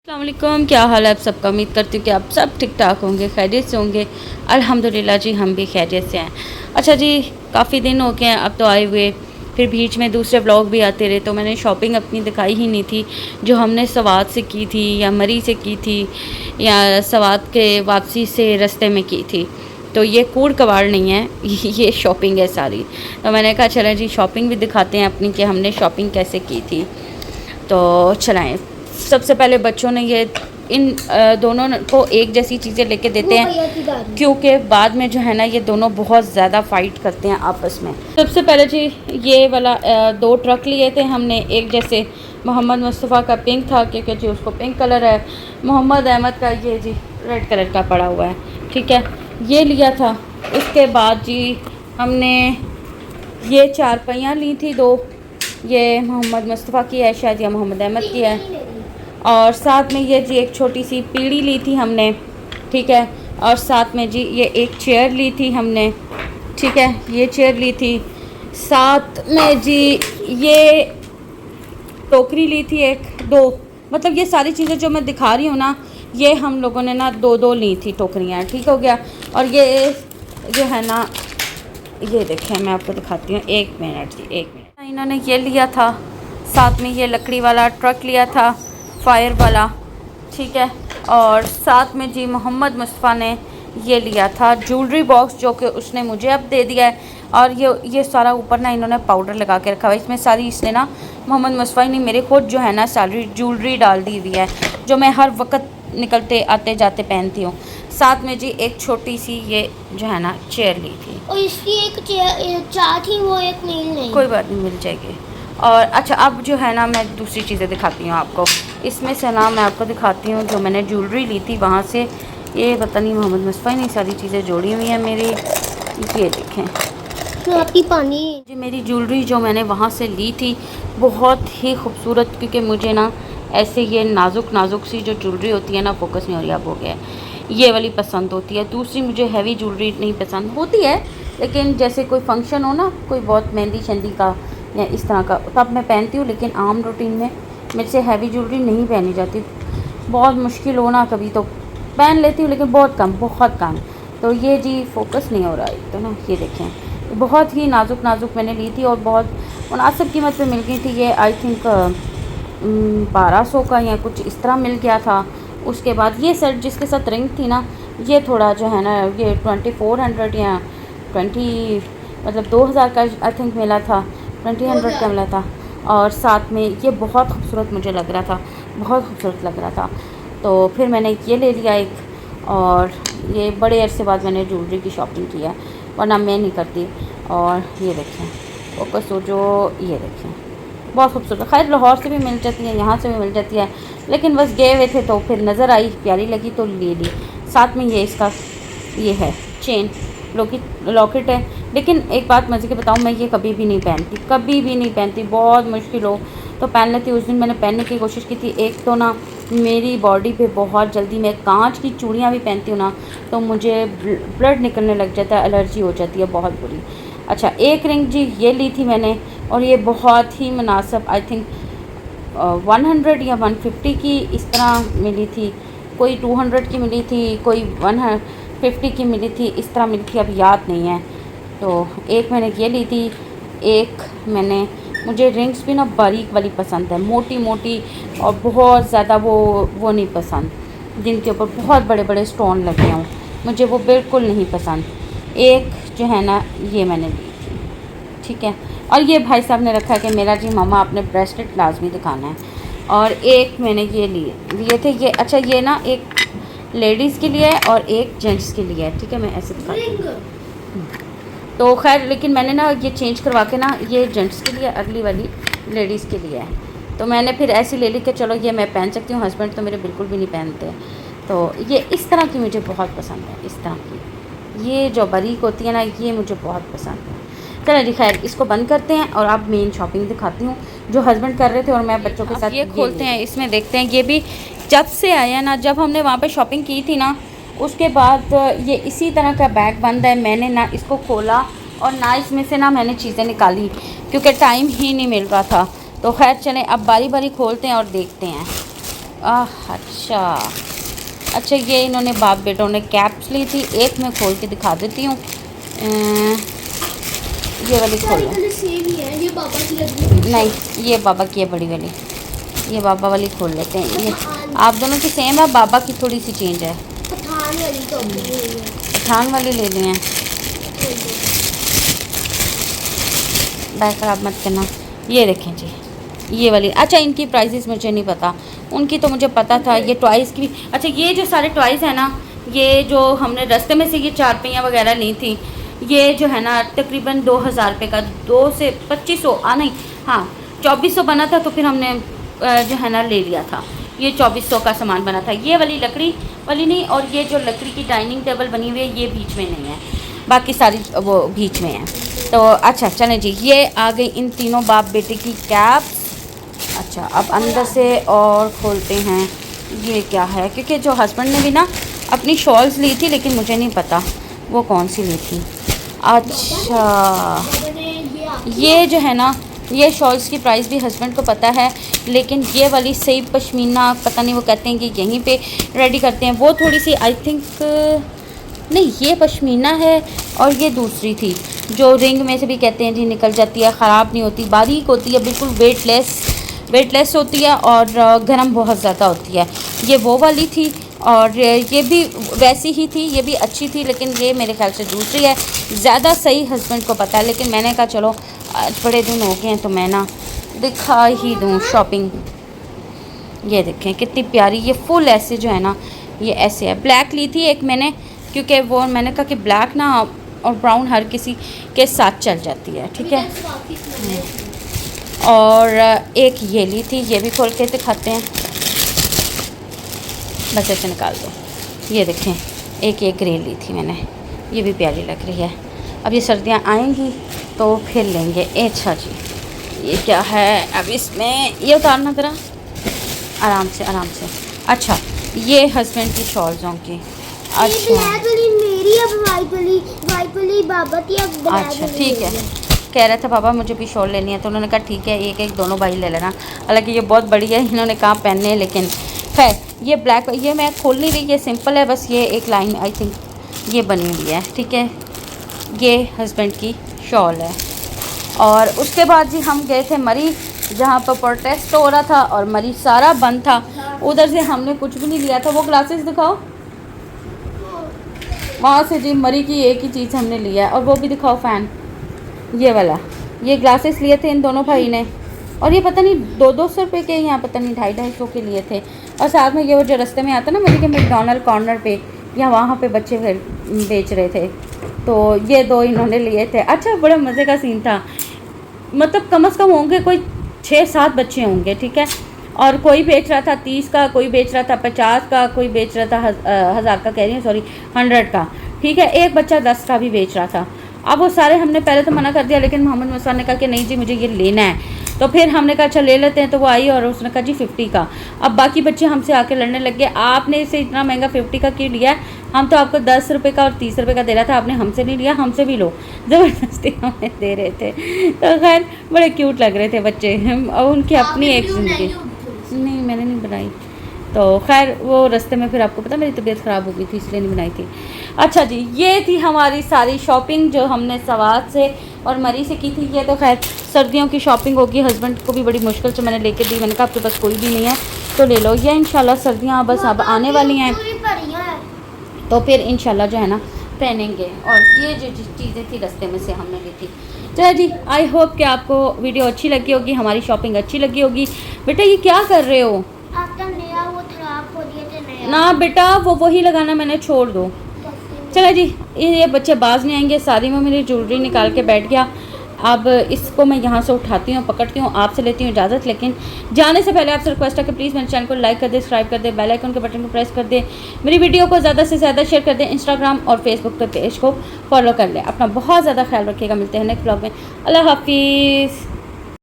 अस्सलाम वालेकुम, क्या हाल है आप सबका। उम्मीद करती हूँ कि आप सब ठीक ठाक होंगे, खैरियत से होंगे। अल्हम्दुलिल्लाह जी, हम भी खैरियत से हैं। अच्छा जी, काफ़ी दिन हो गए हैं अब तो आए हुए, फिर बीच में दूसरे ब्लॉग भी आते रहे, तो मैंने शॉपिंग अपनी दिखाई ही नहीं थी जो हमने सवात से की थी या मरी से की थी या सवात के वापसी से रास्ते में की थी। तो ये कूड़ कबाड़ नहीं है ये शॉपिंग है सारी। तो मैंने कहा चलें जी, शॉपिंग भी दिखाते हैं अपनी कि हमने शॉपिंग कैसे की थी। तो चलाएँ। सबसे पहले बच्चों ने ये इन दोनों को एक जैसी चीज़ें लेके देते हैं क्योंकि बाद में जो है ना ये दोनों बहुत ज़्यादा फ़ाइट करते हैं आपस में। सबसे पहले जी ये वाला दो ट्रक लिए थे हमने एक जैसे। मोहम्मद मुस्तफ़ा का पिंक था क्योंकि जी उसको पिंक कलर है। मोहम्मद अहमद का ये जी रेड कलर का पड़ा हुआ है, ठीक है, ये लिया था। उसके बाद जी हमने ये चार पहियाँ ली थी दो, ये मोहम्मद मुस्तफ़ा की है शायद या मोहम्मद अहमद की है। और साथ में ये जी एक छोटी सी पीढ़ी ली थी हमने, ठीक है। और साथ में जी ये एक चेयर ली थी हमने, ठीक है, ये चेयर ली थी। साथ में जी ये टोकरी ली थी एक दो, मतलब ये सारी चीज़ें जो मैं दिखा रही हूँ ना, ये हम लोगों ने ना दो दो ली थी टोकरियाँ, ठीक हो गया। और ये जो है ना, ये देखें मैं आपको दिखाती हूँ, एक मिनट जी, एक मिनट। इन्होंने ये लिया था, साथ में ये लकड़ी वाला ट्रक लिया था, फायर वाला, ठीक है। और साथ में जी मोहम्मद मुस्तफ़ा ने ये लिया था ज्वेलरी बॉक्स जो कि उसने मुझे अब दे दिया है। और ये सारा ऊपर ना इन्होंने पाउडर लगा के रखा हुआ है, इसमें सारी इसने ना मोहम्मद मुस्तफ़ा ने मेरे खुद जो है ना सारी ज्वेलरी डाल दी हुई है जो मैं हर वक्त निकलते आते जाते पहनती हूँ। साथ में जी एक छोटी सी ये जो है ना चेयर ली थी, और इसकी एक चार थी, वो एक नहीं। कोई बात नहीं, मिल जाएगी। और अच्छा अब जो है ना मैं दूसरी चीज़ें दिखाती हूँ आपको। इसमें से ना मैं आपको दिखाती हूँ जो मैंने ज्वेलरी ली थी वहाँ से। ये पता नहीं मोहम्मद मुस्तफ़ा ने सारी चीज़ें जोड़ी हुई हैं मेरी, ये देखें। तो आपकी पानी जी मेरी ज्वेलरी जो मैंने वहाँ से ली थी बहुत ही खूबसूरत, क्योंकि मुझे ना ऐसे ये नाजुक नाजुक सी जो ज्वेलरी होती है ना, फोकस नहीं हो रही, अब हो गया है, ये वाली पसंद होती है। दूसरी मुझे हैवी ज्वेलरी नहीं पसंद होती है, लेकिन जैसे कोई फंक्शन हो ना, कोई बहुत मेहंदी शहंदी का या इस तरह का, तब मैं पहनती हूँ। लेकिन आम रूटीन में मेरे से हैवी ज्वेलरी नहीं पहनी जाती, बहुत मुश्किल हो ना कभी तो पहन लेती हूँ, लेकिन बहुत कम, बहुत कम। तो ये जी फोकस नहीं हो रहा है तो ना, ये देखें, बहुत ही नाजुक नाजुक मैंने ली थी और बहुत मुनासिब कीमत पे मिल गई थी। ये आई थिंक 1200 का या कुछ इस तरह मिल गया था। उसके बाद ये सेट जिसके साथ रिंग थी ना, ये थोड़ा जो है ना ये 2400 या 20 मतलब 2000 का आई थिंक मिला था, 2000 का मिला था। और साथ में ये बहुत खूबसूरत मुझे लग रहा था, बहुत खूबसूरत लग रहा था। तो फिर मैंने ये ले लिया एक, और ये बड़े अरसे बाद मैंने ज्वेलरी की शॉपिंग की है, वरना मैं नहीं करती। और ये देखें फोकस हो जो, ये देखें बहुत खूबसूरत। खैर लाहौर से भी मिल जाती है, यहाँ से भी मिल जाती है, लेकिन बस गए हुए थे तो फिर नज़र आई, प्यारी लगी तो ले ली। साथ में ये इसका ये है चेन, लॉकेट है। लेकिन एक बात मज़े की बताऊँ, मैं ये कभी भी नहीं पहनती, कभी भी नहीं पहनती, बहुत मुश्किल हो तो पहन लेती। उस दिन मैंने पहनने की कोशिश की थी। एक तो ना मेरी बॉडी पे बहुत जल्दी, मैं कांच की चूड़ियाँ भी पहनती हूँ ना तो मुझे ब्लड निकलने लग जाता है, एलर्जी हो जाती है बहुत बुरी। अच्छा एक रिंग जी ये ली थी मैंने, और ये बहुत ही मुनासिब, आई थिंक 100 या 150 की इस तरह मिली थी, कोई 200 की मिली थी, कोई 150 की मिली थी, इस तरह मिली थी, अब याद नहीं है। तो एक मैंने ये ली थी, एक मैंने, मुझे रिंग्स भी ना बारीक वाली पसंद है, मोटी मोटी, और बहुत ज़्यादा वो नहीं पसंद जिनके ऊपर बहुत बड़े बड़े स्टोन लगे हों, मुझे वो बिल्कुल नहीं पसंद। एक जो है ना ये मैंने ली थी, ठीक है। और ये भाई साहब ने रखा है कि मेरा जी मामा आपने ब्रेसलेट लाजमी दिखाना है। और एक मैंने ये लिए थे ये, अच्छा ये ना एक लेडीज़ के लिए है और एक जेंट्स के लिए है, ठीक है, मैं ऐसे दिखाती हूँ। तो खैर लेकिन मैंने ना ये चेंज करवा के ना, ये जेंट्स के लिए, अगली वाली लेडीज़ के लिए है। तो मैंने फिर ऐसी ले ली कि चलो ये मैं पहन सकती हूँ, हस्बैंड तो मेरे बिल्कुल भी नहीं पहनते। तो ये इस तरह की मुझे बहुत पसंद है, इस तरह की ये जो बारीक होती है ना, ये मुझे बहुत पसंद है। चलो जी खैर इसको बंद करते हैं और अब मेन शॉपिंग दिखाती हूँ जो हस्बैंड कर रहे थे और मैं बच्चों के साथ। ये खोलते हैं, इसमें देखते हैं, ये भी जब से आया ना, जब हमने वहाँ पे शॉपिंग की थी ना, उसके बाद ये इसी तरह का बैग बंद है। मैंने ना इसको खोला और ना इसमें से ना मैंने चीज़ें निकाली, क्योंकि टाइम ही नहीं मिल रहा था। तो खैर चलें अब बारी बारी खोलते हैं और देखते हैं। अच्छा अच्छा, ये इन्होंने बाप बेटों ने कैप्स ली थी। एक मैं खोल के दिखा देती हूँ। ये वाली खोल लो। सेम ही है, ये पापा की लग रही है। नहीं, ये बाबा की है बड़ी वाली। ये बाबा वाली खोल लेते हैं। ये पठान आप दोनों की सेम है, बाबा की थोड़ी सी चेंज है। पठान वाली तो अपनी हुई है। पठान वाली ले ली हैं। बैग ख़राब मत करना। ये देखें जी, ये वाली। अच्छा, इनकी प्राइसेस मुझे नहीं पता, उनकी तो मुझे पता था। ये टॉयज़ की। अच्छा, ये जो सारे टॉयज़ हैं ना, ये जो हमने रास्ते में से ये चारपहिया वगैरह ली थी, ये जो है ना तकरीबन 2000 रुपये का, 2 से 2500 नहीं, हाँ 2400 बना था। तो फिर हमने जो है ना ले लिया था। ये 2400 का सामान बना था। ये वाली लकड़ी वाली नहीं, और ये जो लकड़ी की डाइनिंग टेबल बनी हुई है, ये बीच में नहीं है, बाकी सारी वो बीच में है। तो अच्छा चलें जी, ये आ गई इन तीनों बाप बेटे की कैप। अच्छा, अब अंदर से और खोलते हैं। ये क्या है, क्योंकि जो हस्बैंड ने भी ना अपनी शॉल्स ली थी, लेकिन मुझे नहीं पता वो कौन सी ली थी। अच्छा, ये जो है ना, ये शॉल्स की प्राइस भी हस्बैंड को पता है, लेकिन ये वाली सही पश्मीना पता नहीं, वो कहते हैं कि यहीं पे रेडी करते हैं। वो थोड़ी सी आई थिंक नहीं, ये पश्मीना है, और ये दूसरी थी जो रिंग में से भी कहते हैं जी निकल जाती है, ख़राब नहीं होती, बारीक होती है, बिल्कुल वेटलेस होती है, और गर्म बहुत ज़्यादा होती है। ये वो वाली थी, और ये भी वैसी ही थी, ये भी अच्छी थी, लेकिन ये मेरे ख्याल से दूसरी है। ज़्यादा सही हस्बैंड को पता है, लेकिन मैंने कहा चलो आज बड़े दिन हो गए हैं तो मैं ना दिखा ही दूँ शॉपिंग। ये देखें कितनी प्यारी, ये फुल ऐसे जो है ना, ये ऐसे है। ब्लैक ली थी एक मैंने, क्योंकि वो मैंने कहा कि ब्लैक ना और ब्राउन हर किसी के साथ चल जाती है, ठीक है। और एक ये ली थी, ये भी खोल के दिखाते हैं। बस ऐसे निकाल दो। ये देखें, एक ये ग्रे ली थी मैंने, ये भी प्यारी लग रही है। अब ये सर्दियाँ आएंगी तो फिर लेंगे। अच्छा जी, ये क्या है अब इसमें, ये उतारना ज़रा आराम से आराम से। अच्छा, ये हस्बैंड की शॉल्सों की। अच्छा ब्लैक वाली मेरी, अब वाइट वाली बाबा की, अब ब्लैक अच्छा वाली ठीक है। मेरी कह रहा था पापा मुझे भी शॉल लेनी है, तो उन्होंने कहा ठीक है, एक एक दोनों भाई ले लेना। हालांकि ये बहुत बड़ी है, इन्होंने कहा पहनने हैं, लेकिन खैर ये ब्लैक, ये मैं खोल नहीं रही, ये सिंपल है, बस ये एक लाइन आई थिंक ये बनी हुई है, ठीक है। ये हस्बैंड की शॉल है। और उसके बाद जी हम गए थे मरी, जहाँ पर प्रोटेस्ट हो रहा था, और मरी सारा बंद था। उधर से हमने कुछ भी नहीं लिया था। वो ग्लासेस दिखाओ, वहाँ से जी मरी की एक ही चीज़ हमने लिया है, और वो भी दिखाओ फ़ैन, ये वाला। ये ग्लासेस लिए थे इन दोनों भाई ने, और ये पता नहीं 200 रुपये के, यहाँ पता नहीं 250 के लिए थे। और साथ में ये वो जो रास्ते में आता ना मरी के मैकडॉनल्ड कॉर्नर पे, या वहाँ पे बच्चे बेच रहे थे, तो ये दो इन्होंने लिए थे। अच्छा, बड़ा मज़े का सीन था, मतलब कम से कम होंगे कोई 6-7 बच्चे होंगे, ठीक है। और कोई बेच रहा था 30 का, कोई बेच रहा था 50 का, कोई बेच रहा था 1000 का, कह रही हूँ सॉरी 100 का, ठीक है। एक बच्चा 10 का भी बेच रहा था। अब वो सारे हमने पहले तो मना कर दिया, लेकिन मोहम्मद मुस्तान ने कहा कि नहीं जी मुझे ये लेना है। तो फिर हमने कहा अच्छा ले लेते हैं। तो वो आई और उसने कहा जी 50 का। अब बाकी बच्चे हमसे आके लड़ने लग गए, आपने इसे इतना महंगा 50 का क्यों लिया है, हम तो आपको 10 रुपये का और 30 रुपये का दे रहा था, आपने हमसे नहीं लिया, हमसे भी लो। ज़बरदस्ती हमें दे रहे थे। तो खैर बड़े क्यूट लग रहे थे बच्चे, और उनकी अपनी एक ज़िंदगी। नहीं मैंने नहीं बनाई, तो खैर वो रास्ते में फिर आपको पता मेरी तबीयत ख़राब हो गई थी, इसलिए नहीं बनाई थी। अच्छा जी, ये थी हमारी सारी शॉपिंग जो हमने सवाद से और मरी से की थी। ये तो खैर सर्दियों की शॉपिंग होगी, हस्बैंड को भी बड़ी मुश्किल से मैंने लेके दी। मैंने कहा आपके पास कोई भी नहीं है तो ले लो। ये इंशाल्लाह सर्दियाँ बस अब आने वाली हैं, तो फिर इंशाल्लाह जो है ना पहनेंगे। और ये जो चीज़ें थी रास्ते में से हमने ली थी। चलो जी, आई होप कि आपको वीडियो अच्छी लगी होगी, हमारी शॉपिंग अच्छी लगी होगी। बेटा ये क्या कर रहे हो? आपका नया वो खराब हो गया था नया। ना बेटा वो वही लगाना, मैंने छोड़ दो। चलो जी, ये बच्चे बाज नहीं आएंगे। शादी में मेरी ज्वेलरी निकाल के बैठ गया। अब इसको मैं यहाँ से उठाती हूँ, पकड़ती हूँ, आपसे लेती हूँ इजाज़त। लेकिन जाने से पहले आपसे रिक्वेस्ट है कि प्लीज़ मेरे चैनल को लाइक कर दे, सब्सक्राइब कर दे, बेल आइकन के बटन को प्रेस कर दे, मेरी वीडियो को ज़्यादा से ज़्यादा शेयर कर दे, इंस्टाग्राम और फेसबुक पे पेज को फॉलो कर ले। अपना बहुत ज़्यादा ख्याल रखिएगा। मिलते हैं नेक्स्ट ब्लॉग में। अल्लाह हाफिज़।